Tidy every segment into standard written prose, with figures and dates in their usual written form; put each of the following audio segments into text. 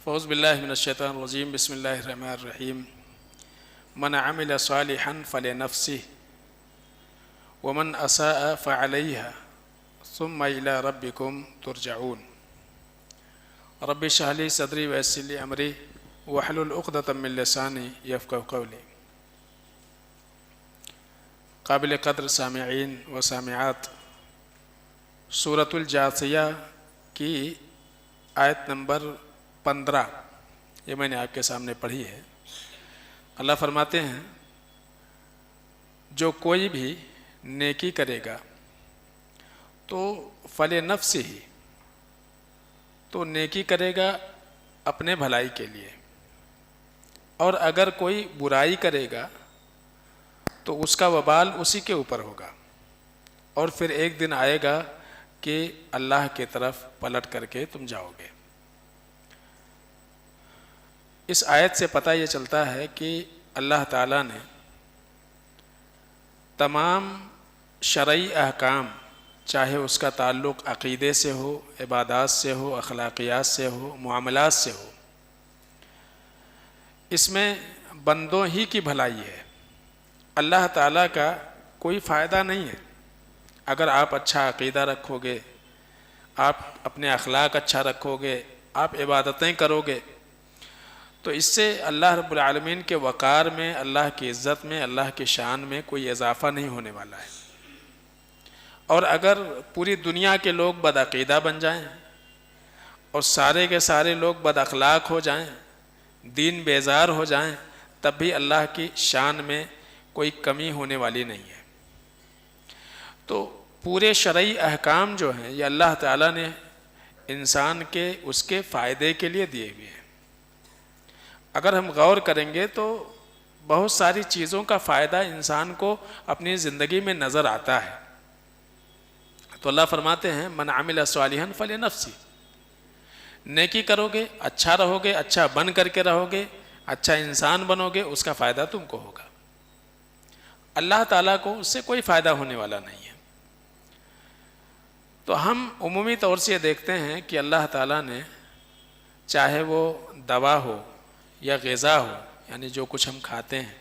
اعوذ باللہ من الشیطان الرجیم بسم اللہ الرحمن الرحیم من عمل صالحا فلنفسه ومن اساء فعليها ثم الى ربكم ترجعون رب اشرح لي صدری ویسر لي امری واحلل عقدۃ من لسانی یفقهوا قولی۔ قابل قدر سامعین و سامعات، سورۃ الجاثیہ کی آیت نمبر 15 یہ میں نے آپ کے سامنے پڑھی ہے۔ اللہ فرماتے ہیں جو کوئی بھی نیکی کرے گا تو فلنفسہ ہی، تو نیکی کرے گا اپنے بھلائی کے لیے، اور اگر کوئی برائی کرے گا تو اس کا وبال اسی کے اوپر ہوگا، اور پھر ایک دن آئے گا کہ اللہ کی طرف پلٹ کر کے تم جاؤ گے۔ اس آیت سے پتہ یہ چلتا ہے کہ اللہ تعالیٰ نے تمام شرعی احکام، چاہے اس کا تعلق عقیدے سے ہو، عبادات سے ہو، اخلاقیات سے ہو، معاملات سے ہو، اس میں بندوں ہی کی بھلائی ہے، اللہ تعالیٰ کا کوئی فائدہ نہیں ہے۔ اگر آپ اچھا عقیدہ رکھو گے، آپ اپنے اخلاق اچھا رکھو گے، آپ عبادتیں کرو گے، تو اس سے اللہ رب العالمین کے وقار میں، اللہ کی عزت میں، اللہ کی شان میں کوئی اضافہ نہیں ہونے والا ہے۔ اور اگر پوری دنیا کے لوگ بدعقیدہ بن جائیں اور سارے کے سارے لوگ بد اخلاق ہو جائیں، دین بیزار ہو جائیں، تب بھی اللہ کی شان میں کوئی کمی ہونے والی نہیں ہے۔ تو پورے شرعی احکام جو ہیں یہ اللہ تعالیٰ نے انسان کے اس کے فائدے کے لیے دیے ہوئے ہیں۔ اگر ہم غور کریں گے تو بہت ساری چیزوں کا فائدہ انسان کو اپنی زندگی میں نظر آتا ہے۔ تو اللہ فرماتے ہیں من عمل صالحا فلنفسہ، نیکی کرو گے، اچھا رہو گے، اچھا بن کر کے رہو گے، اچھا انسان بنو گے، اس کا فائدہ تم کو ہوگا۔ اللہ تعالیٰ کو اس سے کوئی فائدہ ہونے والا نہیں ہے۔ تو ہم عمومی طور سے یہ دیکھتے ہیں کہ اللہ تعالیٰ نے چاہے وہ دوا ہو یا غذا ہو، یعنی جو کچھ ہم کھاتے ہیں،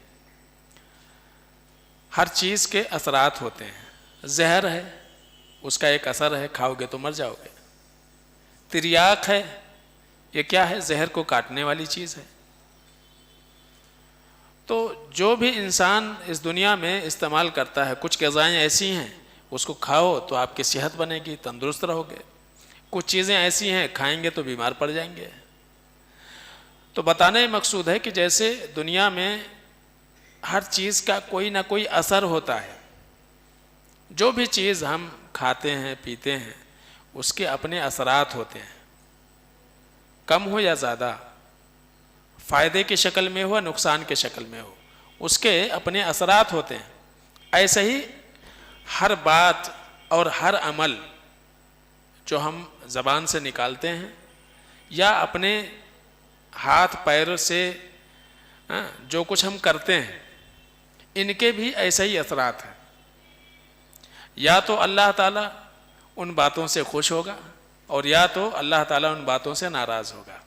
ہر چیز کے اثرات ہوتے ہیں۔ زہر ہے، اس کا ایک اثر ہے، کھاؤ گے تو مر جاؤ گے۔ تریاق ہے، یہ کیا ہے؟ زہر کو کاٹنے والی چیز ہے۔ تو جو بھی انسان اس دنیا میں استعمال کرتا ہے، کچھ غذائیں ایسی ہیں اس کو کھاؤ تو آپ کی صحت بنے گی، تندرست رہو گے۔ کچھ چیزیں ایسی ہیں کھائیں گے تو بیمار پڑ جائیں گے۔ تو بتانے مقصود ہے کہ جیسے دنیا میں ہر چیز کا کوئی نہ کوئی اثر ہوتا ہے، جو بھی چیز ہم کھاتے ہیں پیتے ہیں اس کے اپنے اثرات ہوتے ہیں، کم ہو یا زیادہ، فائدے کی شکل میں ہو یا نقصان کی شکل میں ہو، اس کے اپنے اثرات ہوتے ہیں۔ ایسے ہی ہر بات اور ہر عمل جو ہم زبان سے نکالتے ہیں یا اپنے ہاتھ پیر سے جو کچھ ہم کرتے ہیں، ان کے بھی ایسے ہی اثرات ہیں۔ یا تو اللہ تعالیٰ ان باتوں سے خوش ہوگا اور یا تو اللہ تعالیٰ ان باتوں سے ناراض ہوگا۔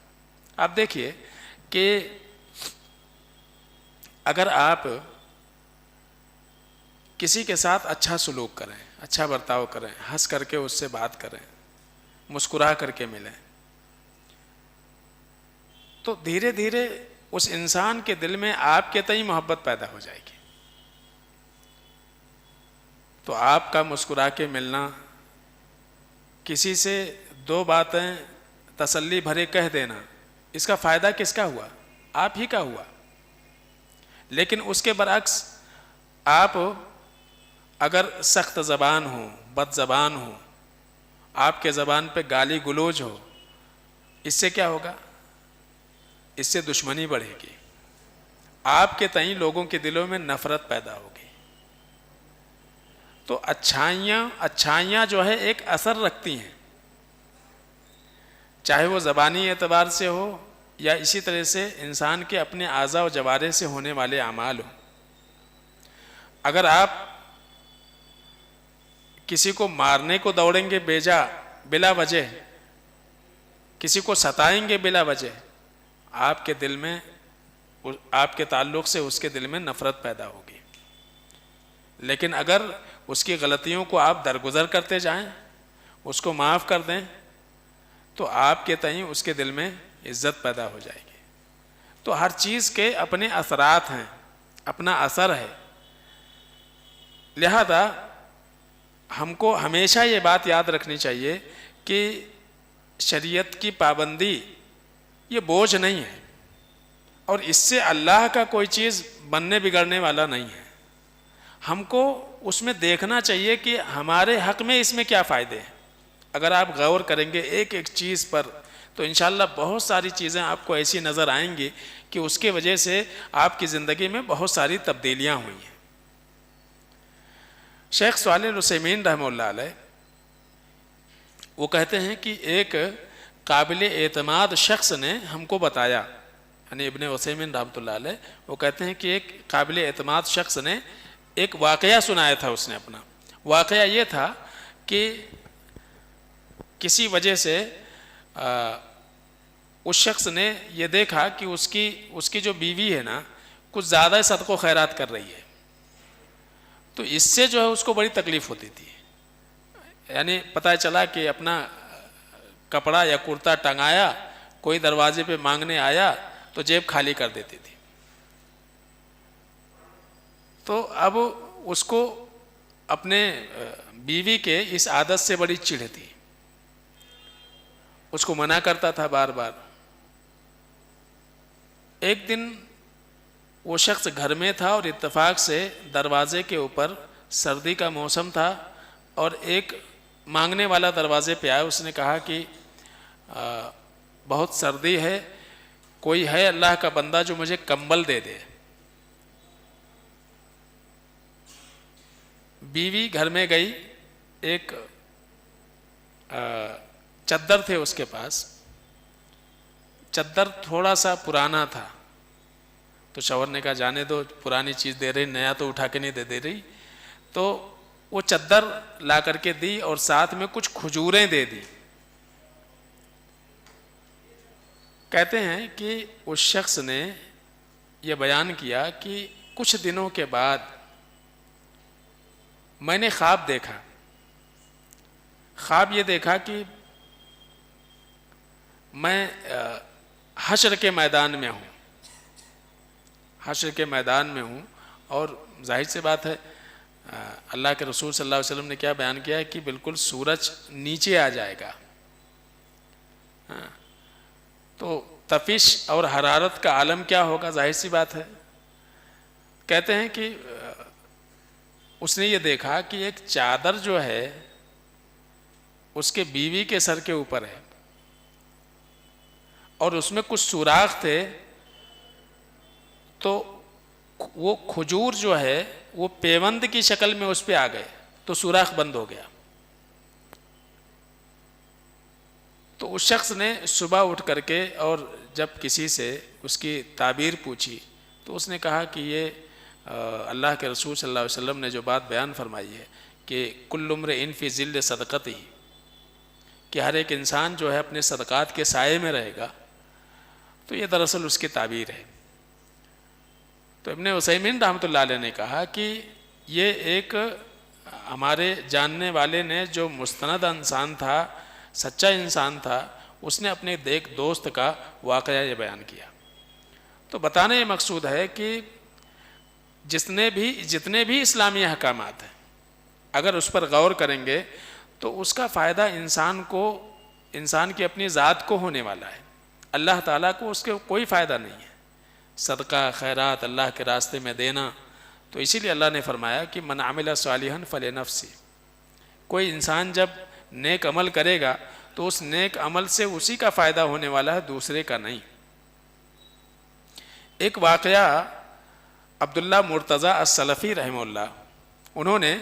آپ دیکھیے کہ اگر آپ کسی کے ساتھ اچھا سلوک کریں، اچھا برتاؤ کریں، ہنس کر کے اس سے بات کریں، مسکرا کر کے ملیں، تو دھیرے دھیرے اس انسان کے دل میں آپ کے تئیں محبت پیدا ہو جائے گی۔ تو آپ کا مسکرا کے ملنا، کسی سے دو باتیں تسلی بھرے کہہ دینا، اس کا فائدہ کس کا ہوا؟ آپ ہی کا ہوا۔ لیکن اس کے برعکس آپ اگر سخت زبان ہو، بد زبان ہو، آپ کے زبان پہ گالی گلوچ ہو، اس سے کیا ہوگا؟ اس سے دشمنی بڑھے گی، آپ کے تئیں لوگوں کے دلوں میں نفرت پیدا ہوگی۔ تو اچھائیاں جو ہے ایک اثر رکھتی ہیں، چاہے وہ زبانی اعتبار سے ہو یا اسی طرح سے انسان کے اپنے اعضاء و جوارح سے ہونے والے اعمال ہوں۔ اگر آپ کسی کو مارنے کو دوڑیں گے بلا وجہ، کسی کو ستائیں گے بلا وجہ، آپ کے دل میں، آپ کے تعلق سے اس کے دل میں نفرت پیدا ہوگی۔ لیکن اگر اس کی غلطیوں کو آپ درگزر کرتے جائیں، اس کو معاف کر دیں، تو آپ کے تئیں اس کے دل میں عزت پیدا ہو جائے گی۔ تو ہر چیز کے اپنے اثرات ہیں، اپنا اثر ہے، لہذا ہم کو ہمیشہ یہ بات یاد رکھنی چاہیے کہ شریعت کی پابندی یہ بوجھ نہیں ہے، اور اس سے اللہ کا کوئی چیز بننے بگڑنے والا نہیں ہے۔ ہم کو اس میں دیکھنا چاہیے کہ ہمارے حق میں اس میں کیا فائدے ہیں۔ اگر آپ غور کریں گے ایک ایک چیز پر تو انشاءاللہ بہت ساری چیزیں آپ کو ایسی نظر آئیں گی کہ اس کی وجہ سے آپ کی زندگی میں بہت ساری تبدیلیاں ہوئی ہیں۔ شیخ صالح العثیمین رحمہ اللہ علیہ وہ کہتے ہیں کہ ایک قابل اعتماد شخص نے ہم کو بتایا، یعنی ابن عثیمین رحمۃ اللہ علیہ وہ کہتے ہیں کہ ایک قابل اعتماد شخص نے ایک واقعہ سنایا تھا۔ اس نے اپنا واقعہ یہ تھا کہ کسی وجہ سے اس شخص نے یہ دیکھا کہ اس کی جو بیوی ہے نا کچھ زیادہ صدقہ و خیرات کر رہی ہے، تو اس سے جو ہے اس کو بڑی تکلیف ہوتی تھی۔ یعنی پتہ چلا کہ اپنا کپڑا یا کرتا ٹنگایا، کوئی دروازے پہ مانگنے آیا تو جیب خالی کر دیتی تھی۔ تو اب اس کو اپنے بیوی کے اس عادت سے بڑی چڑ تھی، اس کو منع کرتا تھا بار بار۔ ایک دن وہ شخص گھر میں تھا اور اتفاق سے دروازے کے اوپر سردی کا موسم تھا اور ایک مانگنے والا دروازے پہ آیا۔ اس نے کہا کہ بہت سردی ہے، کوئی ہے اللہ کا بندہ جو مجھے کمبل دے دے۔ بیوی گھر میں گئی، ایک چادر تھے اس کے پاس، چادر تھوڑا سا پرانا تھا، تو شوہر نے کہا جانے دو، پرانی چیز دے رہی، نیا تو اٹھا کے نہیں دے رہی۔ تو وہ چادر لا کر کے دی اور ساتھ میں کچھ کھجوریں دے دی۔ کہتے ہیں کہ اس شخص نے یہ بیان کیا کہ کچھ دنوں کے بعد میں نے خواب دیکھا۔ خواب یہ دیکھا کہ میں حشر کے میدان میں ہوں، حشر کے میدان میں ہوں، اور ظاہر سی بات ہے اللہ کے رسول صلی اللہ علیہ وسلم نے کیا بیان کیا ہے کہ بالکل سورج نیچے آ جائے گا۔ تو تپش اور حرارت کا عالم کیا ہوگا، ظاہر سی بات ہے۔ کہتے ہیں کہ اس نے یہ دیکھا کہ ایک چادر جو ہے اس کے بیوی کے سر کے اوپر ہے اور اس میں کچھ سوراخ تھے، تو وہ کھجور جو ہے وہ پیوند کی شکل میں اس پہ آ گئے، تو سوراخ بند ہو گیا۔ تو اس شخص نے صبح اٹھ کر کے اور جب کسی سے اس کی تعبیر پوچھی تو اس نے کہا کہ یہ اللہ کے رسول صلی اللہ علیہ وسلم نے جو بات بیان فرمائی ہے کہ کل امرئ فی ظل صدقتہ، کہ ہر ایک انسان جو ہے اپنے صدقات کے سائے میں رہے گا، تو یہ دراصل اس کی تعبیر ہے۔ تو ابن عثیمین رحمۃ اللہ علیہ نے کہا کہ یہ ایک ہمارے جاننے والے نے جو مستند انسان تھا، سچا انسان تھا، اس نے اپنے ایک دوست کا واقعہ یہ بیان کیا۔ تو بتانے یہ مقصود ہے کہ جتنے بھی اسلامی احکامات ہیں اگر اس پر غور کریں گے تو اس کا فائدہ انسان کی اپنی ذات کو ہونے والا ہے، اللہ تعالیٰ کو اس کے کوئی فائدہ نہیں ہے۔ صدقہ خیرات اللہ کے راستے میں دینا، تو اسی لیے اللہ نے فرمایا کہ من عمل صالحا فلنفسہ، کوئی انسان جب نیک عمل کرے گا تو اس نیک عمل سے اسی کا فائدہ ہونے والا ہے، دوسرے کا نہیں۔ ایک واقعہ عبداللہ مرتضی السلفی رحمہ اللہ، انہوں نے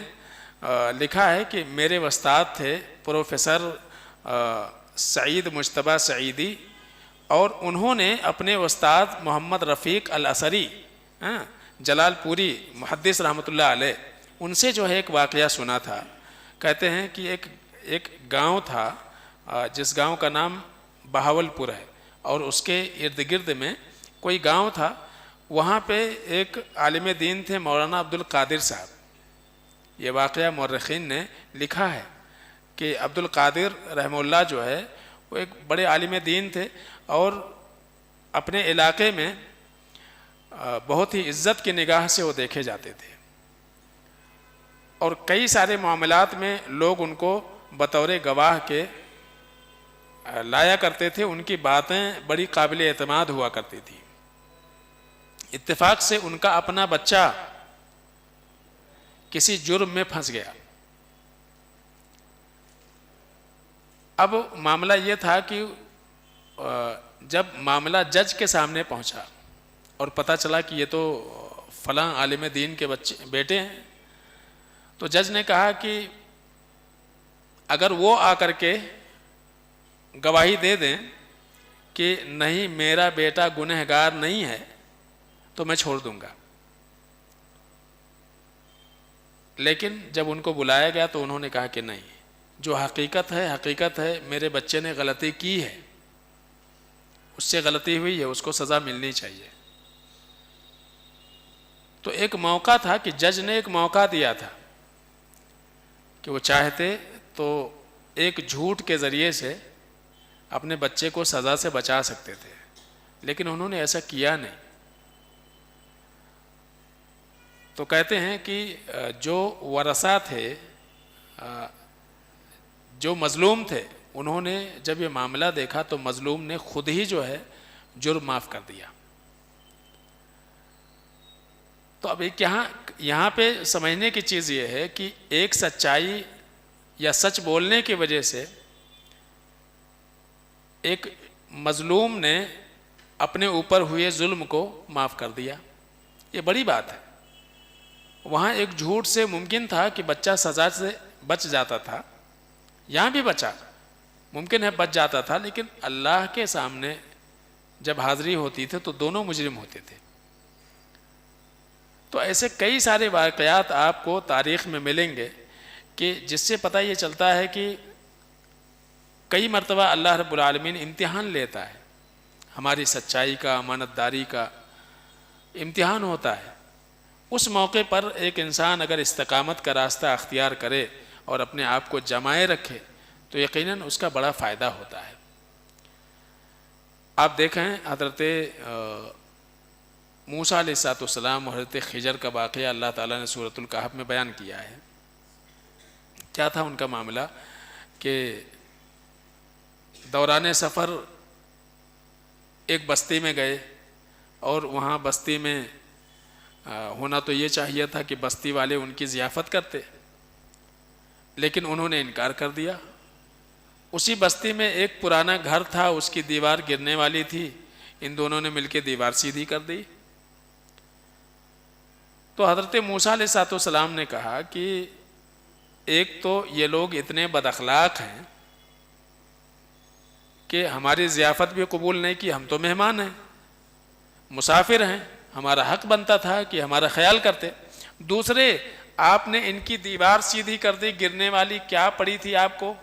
لکھا ہے کہ میرے استاد تھے پروفیسر سعید مجتبیٰ سعیدی، اور انہوں نے اپنے استاد محمد رفیق الاسری جلال پوری محدث رحمۃ اللہ علیہ، ان سے جو ہے ایک واقعہ سنا تھا۔ کہتے ہیں کہ ایک گاؤں تھا جس گاؤں کا نام بہاول پور ہے، اور اس کے ارد گرد میں کوئی گاؤں تھا، وہاں پہ ایک عالم دین تھے مولانا عبد القادر صاحب۔ یہ واقعہ مورخین نے لکھا ہے کہ عبد القادر رحمہ اللہ جو ہے وہ ایک بڑے عالم دین تھے، اور اپنے علاقے میں بہت ہی عزت کی نگاہ سے وہ دیکھے جاتے تھے، اور کئی سارے معاملات میں لوگ ان کو بطور گواہ کے لایا کرتے تھے، ان کی باتیں بڑی قابل اعتماد ہوا کرتی تھی۔ اتفاق سے ان کا اپنا بچہ کسی جرم میں پھنس گیا۔ اب معاملہ یہ تھا کہ جب معاملہ جج کے سامنے پہنچا اور پتہ چلا کہ یہ تو فلاں عالم دین کے بیٹے ہیں، تو جج نے کہا کہ اگر وہ آ کر کے گواہی دے دیں کہ نہیں میرا بیٹا گنہگار نہیں ہے تو میں چھوڑ دوں گا۔ لیکن جب ان کو بلایا گیا تو انہوں نے کہا کہ نہیں، جو حقیقت ہے، میرے بچے نے غلطی کی ہے، اس سے غلطی ہوئی ہے، اس کو سزا ملنی چاہیے۔ تو ایک موقع تھا کہ جج نے ایک موقع دیا تھا کہ وہ چاہتے تو ایک جھوٹ کے ذریعے سے اپنے بچے کو سزا سے بچا سکتے تھے، لیکن انہوں نے ایسا کیا نہیں۔ تو کہتے ہیں کہ جو ورثہ تھے، جو مظلوم تھے، انہوں نے جب یہ معاملہ دیکھا تو مظلوم نے خود ہی جو ہے جرم معاف کر دیا۔ تو اب یہاں پہ سمجھنے کی چیز یہ ہے کہ ایک سچائی یا سچ بولنے کی وجہ سے ایک مظلوم نے اپنے اوپر ہوئے ظلم کو معاف کر دیا، یہ بڑی بات ہے۔ وہاں ایک جھوٹ سے ممکن تھا کہ بچہ سزا سے بچ جاتا تھا، یہاں بھی بچا، ممکن ہے بچ جاتا تھا، لیکن اللہ کے سامنے جب حاضری ہوتی تھی تو دونوں مجرم ہوتے تھے۔ تو ایسے کئی سارے واقعات آپ کو تاریخ میں ملیں گے کہ جس سے پتہ یہ چلتا ہے کہ کئی مرتبہ اللہ رب العالمین امتحان لیتا ہے، ہماری سچائی کا، امانت داری کا امتحان ہوتا ہے۔ اس موقع پر ایک انسان اگر استقامت کا راستہ اختیار کرے اور اپنے آپ کو جمائے رکھے تو یقیناً اس کا بڑا فائدہ ہوتا ہے۔ آپ دیکھیں حضرت موسیٰ علیہ السلام اور حضرت خضر کا واقعہ اللہ تعالیٰ نے سورۃ الکہف میں بیان کیا ہے۔ کیا تھا ان کا معاملہ کہ دوران سفر ایک بستی میں گئے، اور وہاں بستی میں ہونا تو یہ چاہیے تھا کہ بستی والے ان کی ضیافت کرتے، لیکن انہوں نے انکار کر دیا۔ اسی بستی میں ایک پرانا گھر تھا، اس کی دیوار گرنے والی تھی، ان دونوں نے مل کے دیوار سیدھی کر دی۔ تو حضرت موسیٰ علیہ السلام نے کہا کہ ایک تو یہ لوگ اتنے بد اخلاق ہیں کہ ہماری ضیافت بھی قبول نہیں کی، ہم تو مہمان ہیں، مسافر ہیں، ہمارا حق بنتا تھا کہ ہمارا خیال کرتے۔ دوسرے، آپ نے ان کی دیوار سیدھی کر دی، گرنے والی کیا پڑی تھی آپ کو؟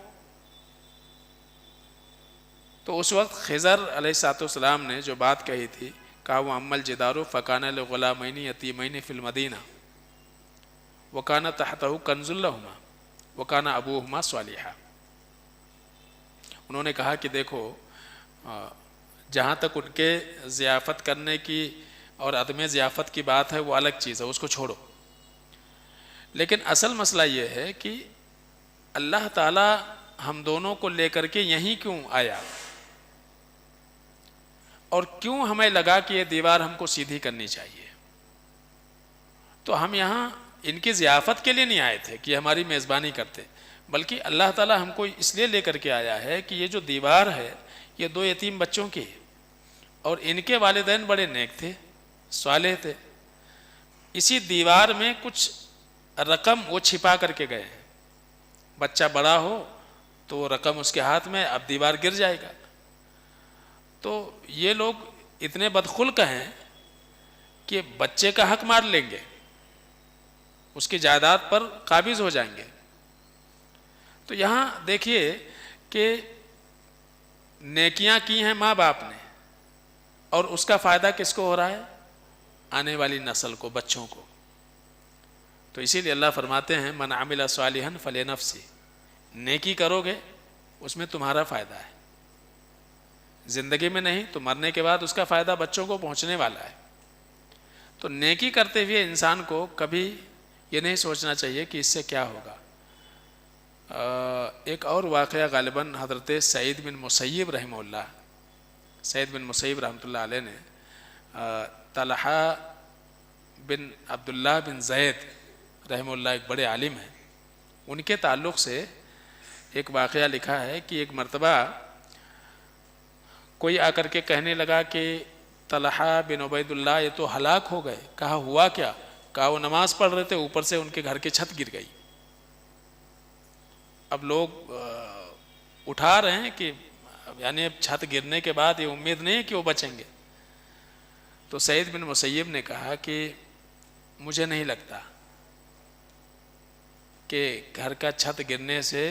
تو اس وقت خضر علیہ السلام نے جو بات کہی تھی، کہا وہ امل جدارو فکان لغلامین یتیمین فی المدینہ وکان تحتہ کنز لہما وکان ابوہما صالحا۔ انہوں نے کہا کہ دیکھو، جہاں تک ان کے ضیافت کرنے کی اور عدم ضیافت کی بات ہے وہ الگ چیز ہے، اس کو چھوڑو، لیکن اصل مسئلہ یہ ہے کہ اللہ تعالی ہم دونوں کو لے کر کے یہیں کیوں آیا، اور کیوں ہمیں لگا کہ یہ دیوار ہم کو سیدھی کرنی چاہیے؟ تو ہم یہاں ان کی ضیافت کے لیے نہیں آئے تھے کہ ہماری میزبانی کرتے، بلکہ اللہ تعالیٰ ہم کو اس لیے لے کر کے آیا ہے کہ یہ جو دیوار ہے یہ دو یتیم بچوں کی ہے، اور ان کے والدین بڑے نیک تھے، صالح تھے۔ اسی دیوار میں کچھ رقم وہ چھپا کر کے گئے ہیں، بچہ بڑا ہو تو وہ رقم اس کے ہاتھ میں، اب دیوار گر جائے گا۔ تو یہ لوگ اتنے بدخلق ہیں کہ بچے کا حق مار لیں گے، اس کی جائیداد پر قابض ہو جائیں گے۔ تو یہاں دیکھیے کہ نیکیاں کی ہیں ماں باپ نے، اور اس کا فائدہ کس کو ہو رہا ہے؟ آنے والی نسل کو، بچوں کو۔ تو اسی لیے اللہ فرماتے ہیں من عمل صالحا فلنفسہ، نیکی کرو گے اس میں تمہارا فائدہ ہے، زندگی میں نہیں تو مرنے کے بعد اس کا فائدہ بچوں کو پہنچنے والا ہے۔ تو نیکی کرتے ہوئے انسان کو کبھی یہ نہیں سوچنا چاہیے کہ اس سے کیا ہوگا۔ ایک اور واقعہ غالباً حضرت سعید بن مسیب رحمہ اللہ، سعید بن مسیب رحمۃ اللہ علیہ نے طلحہ بن عبداللہ بن زید رحمہ اللہ ایک بڑے عالم ہیں، ان کے تعلق سے ایک واقعہ لکھا ہے کہ ایک مرتبہ کوئی آ کر کے کہنے لگا کہ طلحہ بن عبید اللہ یہ تو ہلاک ہو گئے۔ کہا ہوا کیا؟ کہا وہ نماز پڑھ رہے تھے، اوپر سے ان کے گھر کی چھت گر گئی۔ اب لوگ اٹھا رہے ہیں کہ یعنی اب چھت گرنے کے بعد یہ امید نہیں ہے کہ وہ بچیں گے۔ تو سعید بن مسیب نے کہا کہ مجھے نہیں لگتا کہ گھر کا چھت گرنے سے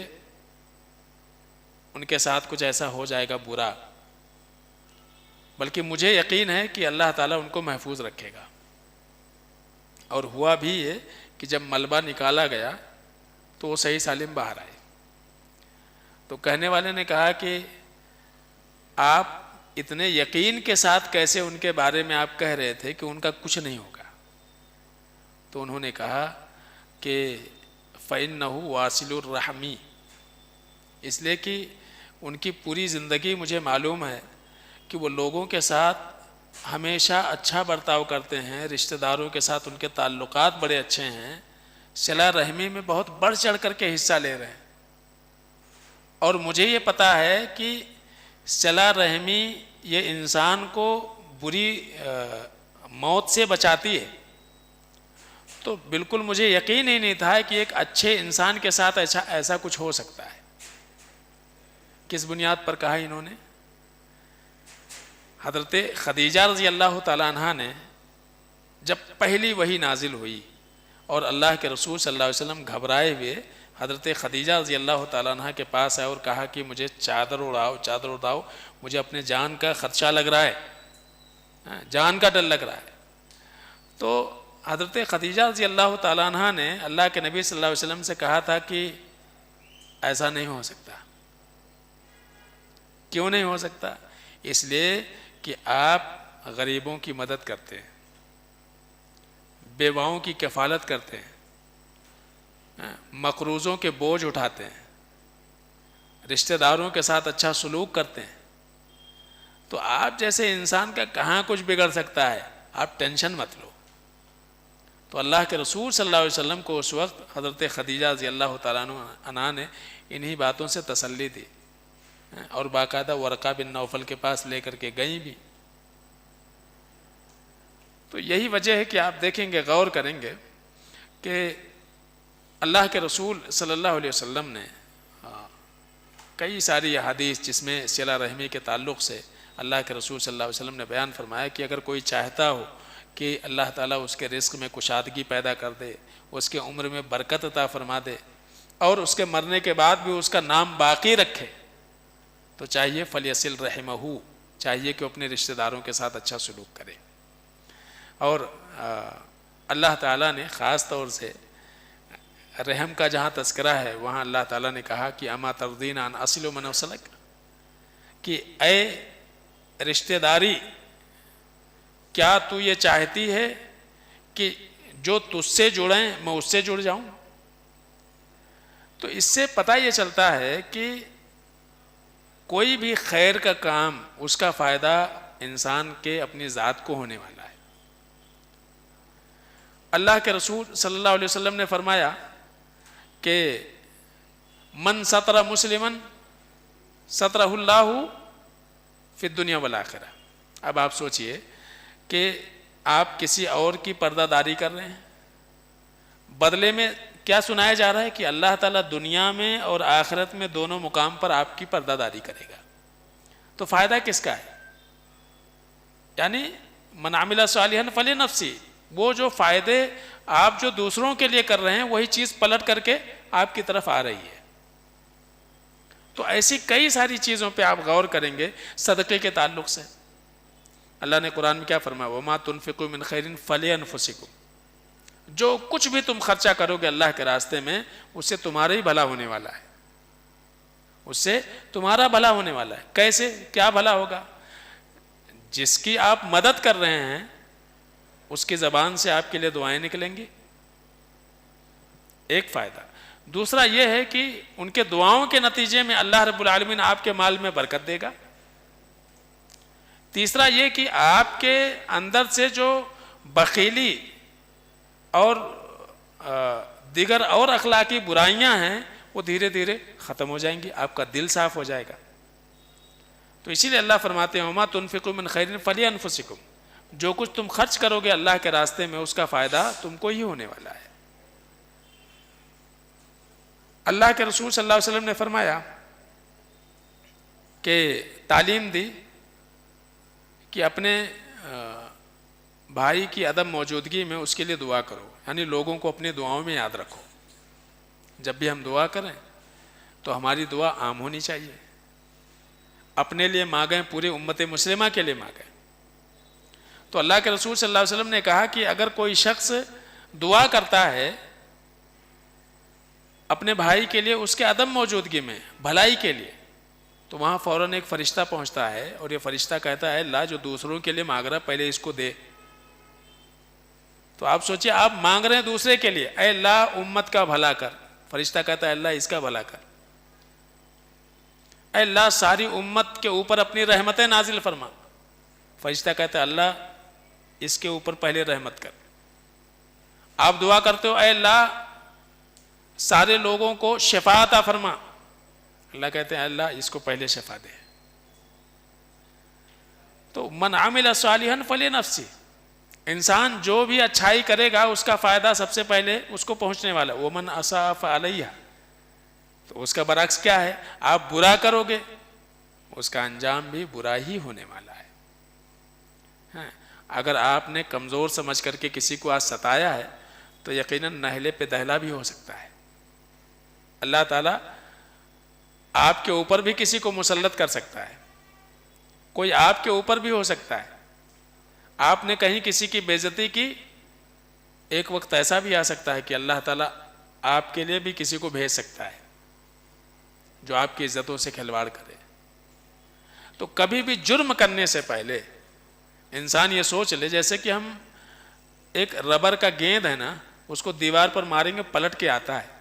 ان کے ساتھ کچھ ایسا ہو جائے گا برا، بلکہ مجھے یقین ہے کہ اللہ تعالیٰ ان کو محفوظ رکھے گا۔ اور ہوا بھی یہ کہ جب ملبہ نکالا گیا تو وہ صحیح سالم باہر آئے۔ تو کہنے والے نے کہا کہ آپ اتنے یقین کے ساتھ کیسے ان کے بارے میں آپ کہہ رہے تھے کہ ان کا کچھ نہیں ہوگا؟ تو انہوں نے کہا کہ فَإِنَّهُ وَاصِلُ الرَّحْمِ، اس لیے کہ ان کی پوری زندگی مجھے معلوم ہے کہ وہ لوگوں کے ساتھ ہمیشہ اچھا برتاؤ کرتے ہیں، رشتہ داروں کے ساتھ ان کے تعلقات بڑے اچھے ہیں، صلہ رحمی میں بہت بڑھ چڑھ کر کے حصہ لے رہے ہیں۔ اور مجھے یہ پتہ ہے کہ صلہ رحمی یہ انسان کو بری موت سے بچاتی ہے۔ تو بالکل مجھے یقین ہی نہیں تھا کہ ایک اچھے انسان کے ساتھ ایسا کچھ ہو سکتا ہے۔ کس بنیاد پر کہا انہوں نے؟ حضرت خدیجہ رضی اللہ تعالیٰ عنہ نے جب پہلی وحی نازل ہوئی اور اللہ کے رسول صلی اللہ علیہ وسلم گھبرائے ہوئے حضرت خدیجہ رضی اللہ تعالیٰ عنہ کے پاس آئے اور کہا کہ مجھے چادر اڑاؤ، چادر اڑاؤ، مجھے اپنے جان کا خدشہ لگ رہا ہے، جان کا ڈر لگ رہا ہے۔ تو حضرت خدیجہ رضی اللہ تعالیٰ عنہ نے اللہ کے نبی صلی اللہ علیہ وسلم سے کہا تھا کہ ایسا نہیں ہو سکتا۔ کیوں نہیں ہو سکتا؟ اس لیے کہ آپ غریبوں کی مدد کرتے ہیں، بیواؤں کی کفالت کرتے ہیں، مقروضوں کے بوجھ اٹھاتے ہیں، رشتہ داروں کے ساتھ اچھا سلوک کرتے ہیں۔ تو آپ جیسے انسان کا کہاں کچھ بگڑ سکتا ہے، آپ ٹینشن مت لو۔ تو اللہ کے رسول صلی اللہ علیہ وسلم کو اس وقت حضرت خدیجہ رضی اللہ تعالیٰ عنہ نے انہی باتوں سے تسلی دی اور باقاعدہ ورقہ بن نوفل کے پاس لے کر کے گئیں بھی۔ تو یہی وجہ ہے کہ آپ دیکھیں گے، غور کریں گے کہ اللہ کے رسول صلی اللہ علیہ وسلم نے کئی ساری احادیث جس میں صلہ رحمی کے تعلق سے اللہ کے رسول صلی اللہ علیہ وسلم نے بیان فرمایا کہ اگر کوئی چاہتا ہو کہ اللہ تعالیٰ اس کے رزق میں کشادگی پیدا کر دے، اس کے عمر میں برکت عطا فرما دے اور اس کے مرنے کے بعد بھی اس کا نام باقی رکھے، تو چاہیے فلیصل رحمہ، چاہیے کہ اپنے رشتہ داروں کے ساتھ اچھا سلوک کرے۔ اور اللہ تعالیٰ نے خاص طور سے رحم کا جہاں تذکرہ ہے وہاں اللہ تعالیٰ نے کہا کہ اما ترضین ان اصل من وصلک، کہ اے رشتہ داری کیا تو یہ چاہتی ہے کہ جو تجھ سے جڑیں میں اس سے جڑ جاؤں؟ تو اس سے پتہ یہ چلتا ہے کہ کوئی بھی خیر کا کام اس کا فائدہ انسان کے اپنی ذات کو ہونے والا ہے۔ اللہ کے رسول صلی اللہ علیہ وسلم نے فرمایا کہ من ستر مسلمن سترہ اللہ فی الدنیا والآخرہ۔ اب آپ سوچئے کہ آپ کسی اور کی پردہ داری کر رہے ہیں، بدلے میں کیا سنایا جا رہا ہے کہ اللہ تعالیٰ دنیا میں اور آخرت میں دونوں مقام پر آپ کی پردہ داری کرے گا۔ تو فائدہ کس کا ہے؟ یعنی من عمل صالحا فلنفسہ، وہ جو فائدے آپ جو دوسروں کے لیے کر رہے ہیں وہی چیز پلٹ کر کے آپ کی طرف آ رہی ہے۔ تو ایسی کئی ساری چیزوں پہ آپ غور کریں گے۔ صدقے کے تعلق سے اللہ نے قرآن میں کیا فرمایا؟ وما تنفقوا من خیر فلانفسکم، جو کچھ بھی تم خرچہ کرو گے اللہ کے راستے میں اس سے تمہارا ہی بھلا ہونے والا ہے، اس سے تمہارا بھلا ہونے والا ہے۔ کیسے؟ کیا بھلا ہوگا؟ جس کی آپ مدد کر رہے ہیں اس کی زبان سے آپ کے لیے دعائیں نکلیں گی، ایک فائدہ۔ دوسرا یہ ہے کہ ان کے دعاؤں کے نتیجے میں اللہ رب العالمین آپ کے مال میں برکت دے گا۔ تیسرا یہ کہ آپ کے اندر سے جو بخیلی اور دیگر اور اخلاقی برائیاں ہیں وہ دھیرے دھیرے ختم ہو جائیں گی، آپ کا دل صاف ہو جائے گا۔ تو اسی لیے اللہ فرماتے ہیں وما تنفقوا من خیر فلانفسکم، جو کچھ تم خرچ کرو گے اللہ کے راستے میں اس کا فائدہ تم کو ہی ہونے والا ہے۔ اللہ کے رسول صلی اللہ علیہ وسلم نے فرمایا کہ تعلیم دی کہ اپنے بھائی کی عدم موجودگی میں اس کے لیے دعا کرو، یعنی لوگوں کو اپنی دعاؤں میں یاد رکھو۔ جب بھی ہم دعا کریں تو ہماری دعا عام ہونی چاہیے، اپنے لیے مانگیں، پوری امت مسلمہ کے لیے مانگیں۔ تو اللہ کے رسول صلی اللہ علیہ وسلم نے کہا کہ اگر کوئی شخص دعا کرتا ہے اپنے بھائی کے لیے اس کے عدم موجودگی میں بھلائی کے لیے، تو وہاں فوراً ایک فرشتہ پہنچتا ہے اور یہ فرشتہ کہتا ہے اللہ جو دوسروں کے لیے مانگ رہا پہلے اس کو دے۔ تو آپ سوچئے آپ مانگ رہے ہیں دوسرے کے لیے، اے اللہ امت کا بھلا کر، فرشتہ کہتا ہے اللہ اس کا بھلا کر، اے اللہ ساری امت کے اوپر اپنی رحمتیں نازل فرما، فرشتہ کہتا ہے اللہ اس کے اوپر پہلے رحمت کر۔ آپ دعا کرتے ہو اے اللہ سارے لوگوں کو شفا عطا فرما، اللہ کہتے ہیں اللہ اس کو پہلے شفا دے۔ تو من عمل صالحا فلنفسہ، انسان جو بھی اچھائی کرے گا اس کا فائدہ سب سے پہلے اس کو پہنچنے والا ہے۔ ومن اساء فعلیہا، تو اس کا برعکس کیا ہے؟ آپ برا کرو گے اس کا انجام بھی برا ہی ہونے والا ہے۔ ہاں، اگر آپ نے کمزور سمجھ کر کے کسی کو آج ستایا ہے تو یقیناً نہلے پہ دہلا بھی ہو سکتا ہے۔ اللہ تعالیٰ آپ کے اوپر بھی کسی کو مسلط کر سکتا ہے، کوئی آپ کے اوپر بھی ہو سکتا ہے۔ آپ نے کہیں کسی کی بے عزتی کی، ایک وقت ایسا بھی آ سکتا ہے کہ اللہ تعالیٰ آپ کے لیے بھی کسی کو بھیج سکتا ہے جو آپ کی عزتوں سے کھلواڑ کرے۔ تو کبھی بھی جرم کرنے سے پہلے انسان یہ سوچ لے، جیسے کہ ہم ایک ربر کا گیند ہے نا، اس کو دیوار پر ماریں گے پلٹ کے آتا ہے،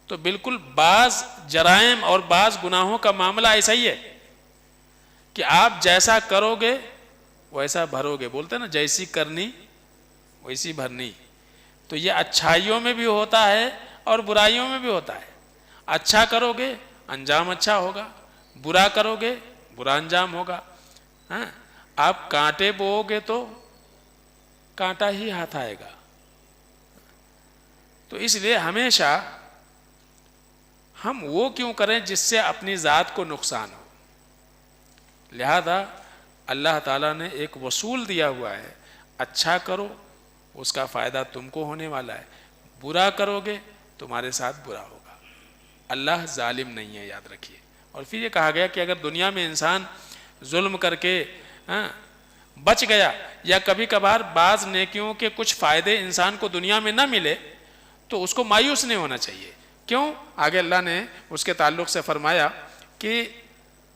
تو بالکل بعض جرائم اور بعض گناہوں کا معاملہ ایسا ہی ہے کہ آپ جیسا کرو گے ویسا بھرو گے، بولتے ہیں نا جیسی کرنی ویسی بھرنی۔ تو یہ اچھائیوں میں بھی ہوتا ہے اور برائیوں میں بھی ہوتا ہے۔ اچھا کرو گے انجام اچھا ہوگا، برا کرو گے برا انجام ہوگا۔ ہاں، آپ کانٹے بو گے تو کانٹا ہی ہاتھ آئے گا۔ تو اس لیے ہمیشہ ہم وہ کیوں کریں جس سے اپنی ذات کو نقصان ہو؟ لہذا اللہ تعالیٰ نے ایک اصول دیا ہوا ہے، اچھا کرو اس کا فائدہ تم کو ہونے والا ہے، برا کرو گے تمہارے ساتھ برا ہوگا۔ اللہ ظالم نہیں ہے، یاد رکھیے۔ اور پھر یہ کہا گیا کہ اگر دنیا میں انسان ظلم کر کے بچ گیا یا کبھی کبھار بعض نیکیوں کے کچھ فائدے انسان کو دنیا میں نہ ملے تو اس کو مایوس نہیں ہونا چاہیے۔ کیوں؟ آگے اللہ نے اس کے تعلق سے فرمایا کہ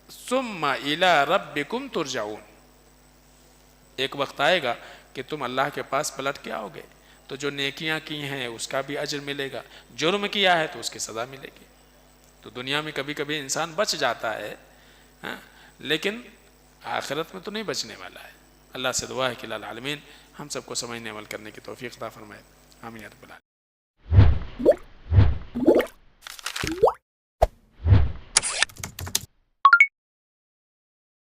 ثم الی ربکم ترجعون، ایک وقت آئے گا کہ تم اللہ کے پاس پلٹ کے آؤ گے، تو جو نیکیاں کی ہیں اس کا بھی اجر ملے گا، جرم کیا ہے تو اس کی سزا ملے گی۔ تو دنیا میں کبھی کبھی انسان بچ جاتا ہے، لیکن آخرت میں تو نہیں بچنے والا ہے۔ اللہ سے دعا ہے کہ العالمین ہم سب کو سمجھنے عمل کرنے کی توفیق عطا فرمائے، آمین یا رب العالمین۔